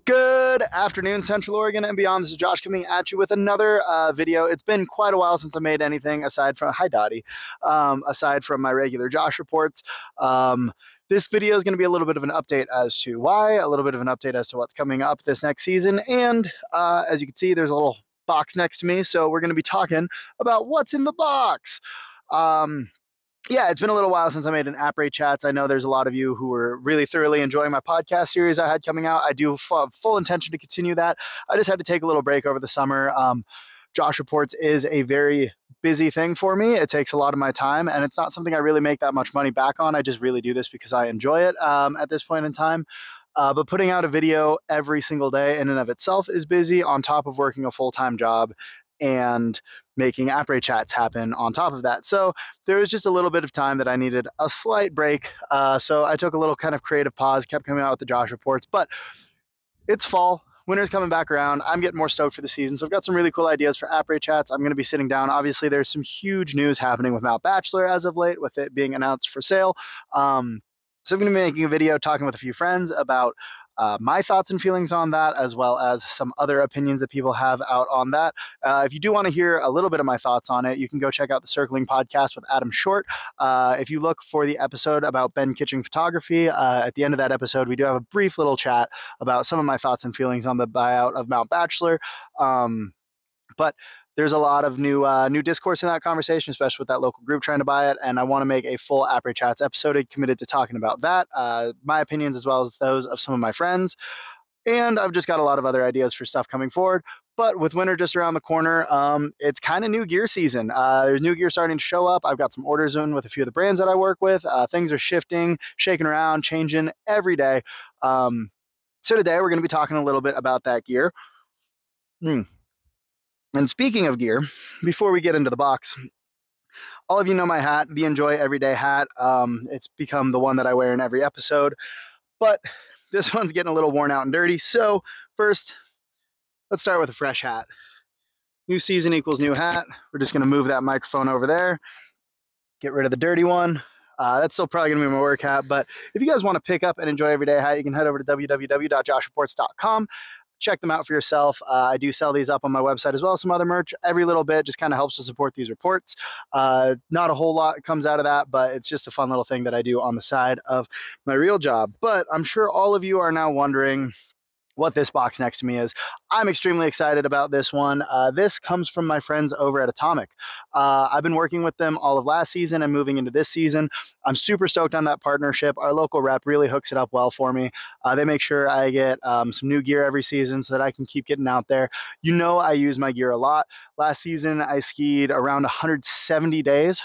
Good afternoon, Central Oregon and beyond. This is Josh coming at you with another video. It's been quite a while since I made anything aside from, hi Dottie, aside from my regular Josh reports. This video is going to be a little bit of an update as to why, a little bit of an update as to what's coming up this next season. And as you can see, there's a little box next to me. So we're going to be talking about what's in the box. Yeah, it's been a little while since I made an app rate chats. I know there's a lot of you who were really thoroughly enjoying my podcast series I had coming out. I do have full intention to continue that. I just had to take a little break over the summer. Josh Reports is a very busy thing for me. It takes a lot of my time, and it's not something I really make that much money back on. I just really do this because I enjoy it at this point in time. But putting out a video every single day in and of itself is busy, on top of working a full-time job and making app rate chats happen on top of that. So there was just a little bit of time that I needed a slight break. So I took a little kind of creative pause, kept coming out with the Josh Reports, but it's fall. Winter's coming back around. I'm getting more stoked for the season. So I've got some really cool ideas for app rate chats. I'm going to be sitting down. Obviously, there's some huge news happening with Mount Bachelor as of late, with it being announced for sale. So I'm going to be making a video talking with a few friends about my thoughts and feelings on that, as well as some other opinions that people have out on that. If you do want to hear a little bit of my thoughts on it, you can go check out the Circling podcast with Adam Short. If you look for the episode about Ben Kitching photography, at the end of that episode, we do have a brief little chat about some of my thoughts and feelings on the buyout of Mount Bachelor. But there's a lot of new discourse in that conversation, especially with that local group trying to buy it. And I want to make a full app rate chats episode committed to talking about that, my opinions as well as those of some of my friends. And I've just got a lot of other ideas for stuff coming forward. But with winter just around the corner, it's kind of new gear season. There's new gear starting to show up. I've got some orders in with a few of the brands that I work with. Things are shifting, shaking around, changing every day. So today we're going to be talking a little bit about that gear. And speaking of gear, before we get into the box, all of you know my hat, the Enjoy Everyday hat. It's become the one that I wear in every episode, but this one's getting a little worn out and dirty. So first, let's start with a fresh hat. New season equals new hat. We're just going to move that microphone over there, get rid of the dirty one. That's still probably going to be my work hat, but if you guys want to pick up an Enjoy Everyday hat, you can head over to www.joshreports.com. Check them out for yourself. I do sell these up on my website as well as some other merch. Every little bit just kind of helps to support these reports. Not a whole lot comes out of that, but it's just a fun little thing that I do on the side of my real job. But I'm sure all of you are now wondering what this box next to me is. I'm extremely excited about this one. This comes from my friends over at Atomic. I've been working with them all of last season and moving into this season. I'm super stoked on that partnership. Our local rep really hooks it up well for me. They make sure I get some new gear every season so that I can keep getting out there. You know, I use my gear a lot. Last season, I skied around 170 days.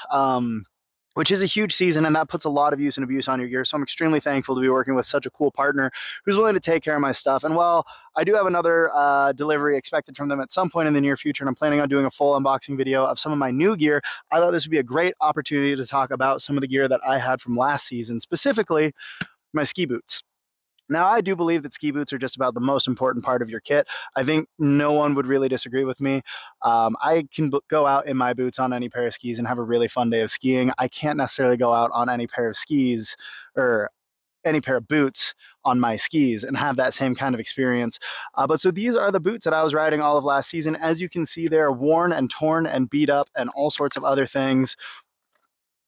Which is a huge season, and that puts a lot of use and abuse on your gear. So I'm extremely thankful to be working with such a cool partner who's willing to take care of my stuff. And while I do have another delivery expected from them at some point in the near future, and I'm planning on doing a full unboxing video of some of my new gear, I thought this would be a great opportunity to talk about some of the gear that I had from last season, specifically my ski boots. Now, I do believe that ski boots are just about the most important part of your kit. I think no one would really disagree with me. I can go out in my boots on any pair of skis and have a really fun day of skiing. I can't necessarily go out on any pair of skis or any pair of boots on my skis and have that same kind of experience. But so these are the boots that I was riding all of last season. As you can see, they're worn and torn and beat up and all sorts of other things.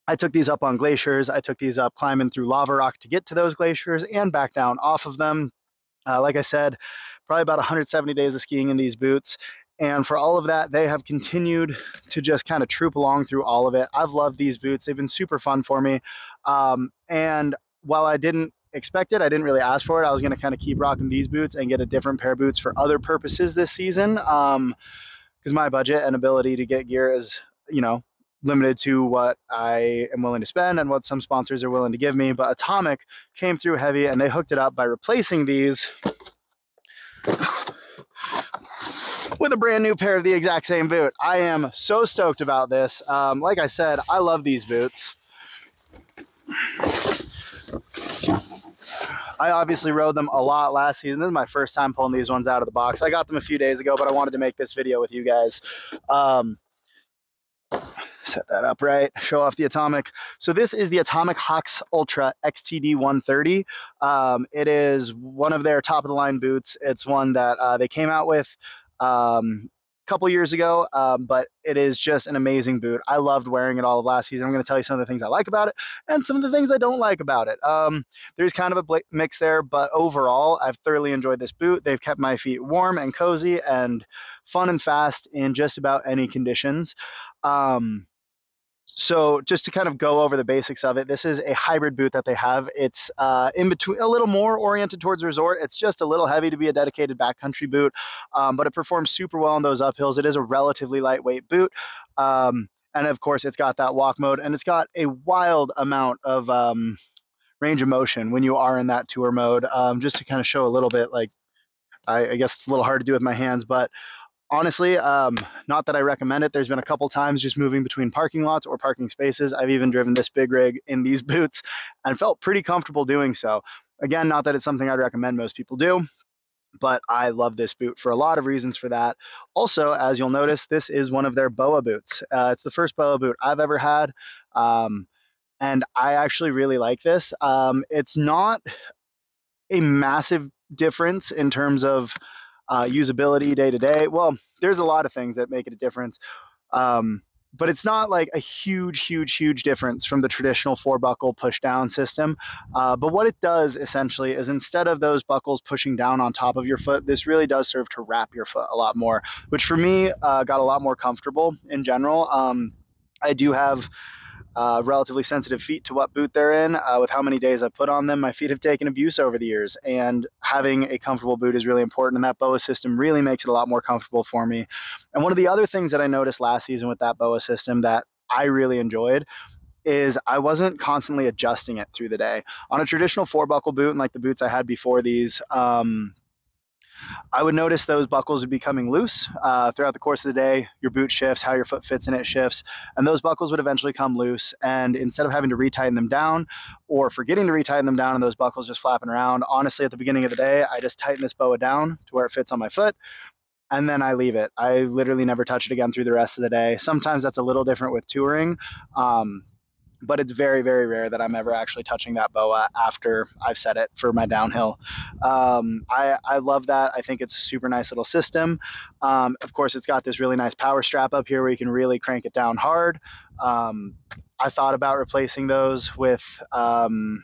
I took these up on glaciers. I took these up climbing through lava rock to get to those glaciers and back down off of them. Like I said, probably about 170 days of skiing in these boots. And for all of that, they have continued to just kind of troop along through all of it. I've loved these boots. They've been super fun for me. And while I didn't expect it, I didn't really ask for it. I was going to kind of keep rocking these boots and get a different pair of boots for other purposes this season. Because my budget and ability to get gear is, you know, limited to what I am willing to spend and what some sponsors are willing to give me. But Atomic came through heavy and they hooked it up by replacing these with a brand new pair of the exact same boot. I am so stoked about this. Like I said, I love these boots. I obviously rode them a lot last season. This is my first time pulling these ones out of the box. I got them a few days ago, but I wanted to make this video with you guys. set that up right, show off the Atomic. So this is the Atomic Hawx Ultra XTD 130. It is one of their top of the line boots. It's one that they came out with a couple years ago, but it is just an amazing boot. I loved wearing it all of last season. I'm going to tell you some of the things I like about it and some of the things I don't like about it. There's kind of a mix there, but overall, I've thoroughly enjoyed this boot. They've kept my feet warm and cozy and fun and fast in just about any conditions. So just to kind of go over the basics of it, this is a hybrid boot that they have. It's in between, a little more oriented towards resort. It's just a little heavy to be a dedicated backcountry boot, but it performs super well on those uphills. It is a relatively lightweight boot. And of course, it's got that walk mode, and it's got a wild amount of range of motion when you are in that tour mode. Just to kind of show a little bit, like, I guess it's a little hard to do with my hands, but honestly, not that I recommend it. There's been a couple times just moving between parking lots or parking spaces. I've even driven this big rig in these boots and felt pretty comfortable doing so. Again, not that it's something I'd recommend most people do, but I love this boot for a lot of reasons for that. Also, as you'll notice, this is one of their BOA boots. It's the first BOA boot I've ever had, and I actually really like this. It's not a massive difference in terms of usability day to day. Well, there's a lot of things that make it a difference, but it's not like a huge difference from the traditional 4-buckle push down system. But what it does essentially is, instead of those buckles pushing down on top of your foot, this really does serve to wrap your foot a lot more, which for me got a lot more comfortable in general. I do have relatively sensitive feet to what boot they're in. With how many days I've put on them, my feet have taken abuse over the years, and having a comfortable boot is really important, and that BOA system really makes it a lot more comfortable for me. And one of the other things that I noticed last season with that BOA system that I really enjoyed is I wasn't constantly adjusting it through the day. On a traditional 4-buckle boot, and like the boots I had before these, I would notice those buckles would be coming loose throughout the course of the day. Your boot shifts, how your foot fits in it shifts, and those buckles would eventually come loose. And instead of having to retighten them down or forgetting to retighten them down and those buckles just flapping around, honestly, at the beginning of the day, I just tighten this BOA down to where it fits on my foot, and then I leave it. I literally never touch it again through the rest of the day. Sometimes that's a little different with touring. But it's very rare that I'm ever actually touching that BOA after I've set it for my downhill. I love that. I think it's a super nice little system. Of course, it's got this really nice power strap up here where you can really crank it down hard. I thought about replacing those with the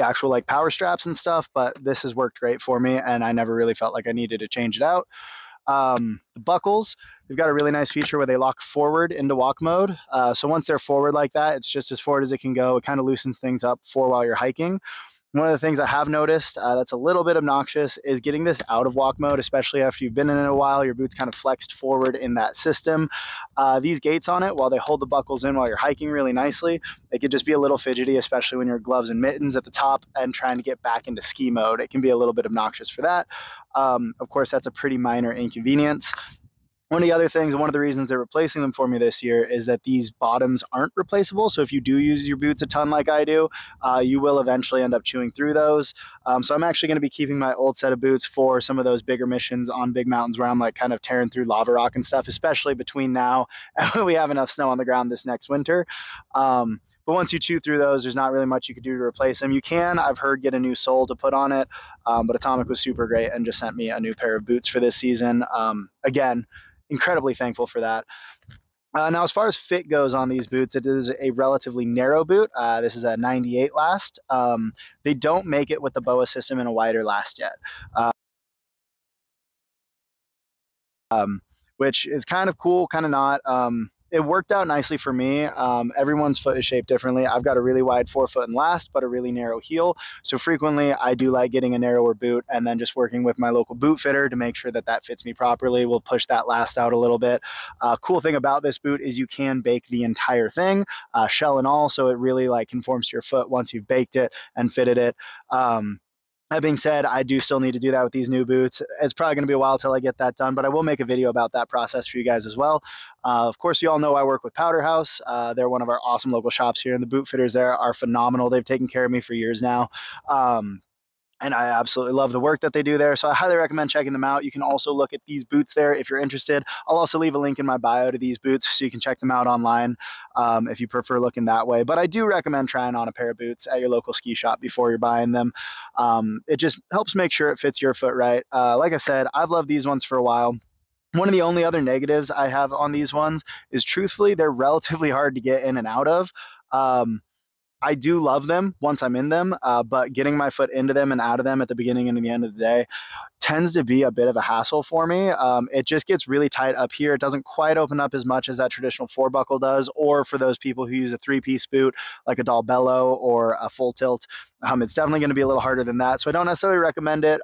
actual like power straps and stuff, but this has worked great for me, and I never really felt like I needed to change it out. The buckles, they've got a really nice feature where they lock forward into walk mode. So once they're forward like that, it's just as forward as it can go. It kind of loosens things up for while you're hiking. One of the things I have noticed that's a little bit obnoxious is getting this out of walk mode, especially after you've been in it a while. Your boot's kind of flexed forward in that system. These gates on it, while they hold the buckles in while you're hiking really nicely, they could just be a little fidgety, especially when you're gloves and mittens at the top and trying to get back into ski mode. It can be a little bit obnoxious for that. Of course, that's a pretty minor inconvenience. One of the other things, one of the reasons they're replacing them for me this year is that these bottoms aren't replaceable. So if you do use your boots a ton like I do, you will eventually end up chewing through those. So I'm actually going to be keeping my old set of boots for some of those bigger missions on big mountains where I'm like kind of tearing through lava rock and stuff, especially between now and when we have enough snow on the ground this next winter. But once you chew through those, there's not really much you could do to replace them. You can, I've heard, get a new sole to put on it, but Atomic was super great and just sent me a new pair of boots for this season. Again, incredibly thankful for that. Now, as far as fit goes on these boots, it is a relatively narrow boot. This is a 98 last. They don't make it with the BOA system in a wider last yet, which is kind of cool, kind of not. It worked out nicely for me. Everyone's foot is shaped differently. I've got a really wide forefoot and last, but a really narrow heel. So frequently I do like getting a narrower boot and then just working with my local boot fitter to make sure that that fits me properly. We'll push that last out a little bit. Cool thing about this boot is you can bake the entire thing, shell and all. So it really like conforms to your foot once you've baked it and fitted it. That being said, I do still need to do that with these new boots. It's probably going to be a while till I get that done, but I will make a video about that process for you guys as well. Of course, you all know I work with Powder House. They're one of our awesome local shops here, and the boot fitters there are phenomenal. They've taken care of me for years now. and I absolutely love the work that they do there. So I highly recommend checking them out. You can also look at these boots there if you're interested. I'll also leave a link in my bio to these boots so you can check them out online if you prefer looking that way. But I do recommend trying on a pair of boots at your local ski shop before you're buying them. It just helps make sure it fits your foot right. Like I said, I've loved these ones for a while. One of the only other negatives I have on these ones is truthfully, they're relatively hard to get in and out of. Um, I do love them once I'm in them, but getting my foot into them and out of them at the beginning and the end of the day tends to be a bit of a hassle for me. It just gets really tight up here. It doesn't quite open up as much as that traditional four buckle does, or for those people who use a three-piece boot like a Dalbello or a full tilt, it's definitely going to be a little harder than that. So I don't necessarily recommend it.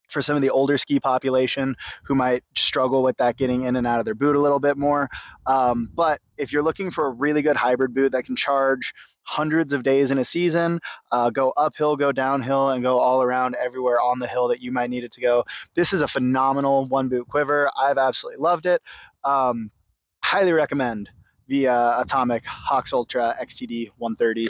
For some of the older ski population who might struggle with that getting in and out of their boot a little bit more. But if you're looking for a really good hybrid boot that can charge hundreds of days in a season, go uphill, go downhill, and go all around everywhere on the hill that you might need it to go, this is a phenomenal one boot quiver. I've absolutely loved it. Highly recommend the Atomic Hawx Ultra XTD 130.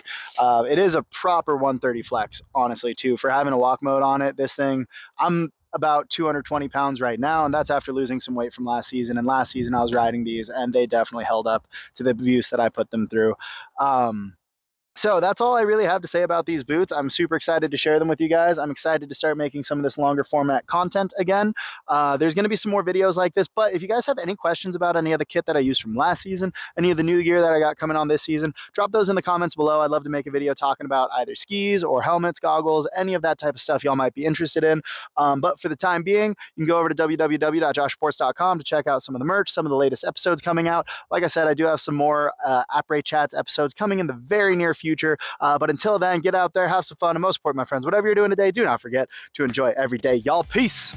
It is a proper 130 flex, honestly, too. For having a walk mode on it, this thing, I'm about 220 pounds right now, and that's after losing some weight from last season. And last season I was riding these, and they definitely held up to the abuse that I put them through. So that's all I really have to say about these boots. I'm super excited to share them with you guys. I'm excited to start making some of this longer format content again. There's going to be some more videos like this, but if you guys have any questions about any of the kit that I used from last season, any of the new gear that I got coming on this season, drop those in the comments below. I'd love to make a video talking about either skis or helmets, goggles, any of that type of stuff y'all might be interested in. But for the time being, you can go over to www.joshreports.com to check out some of the merch, some of the latest episodes coming out. Like I said, I do have some more Après Chats episodes coming in the very near future. But until then, get out there, have some fun, and most important, my friends, whatever you're doing today, do not forget to enjoy every day. Y'all, peace.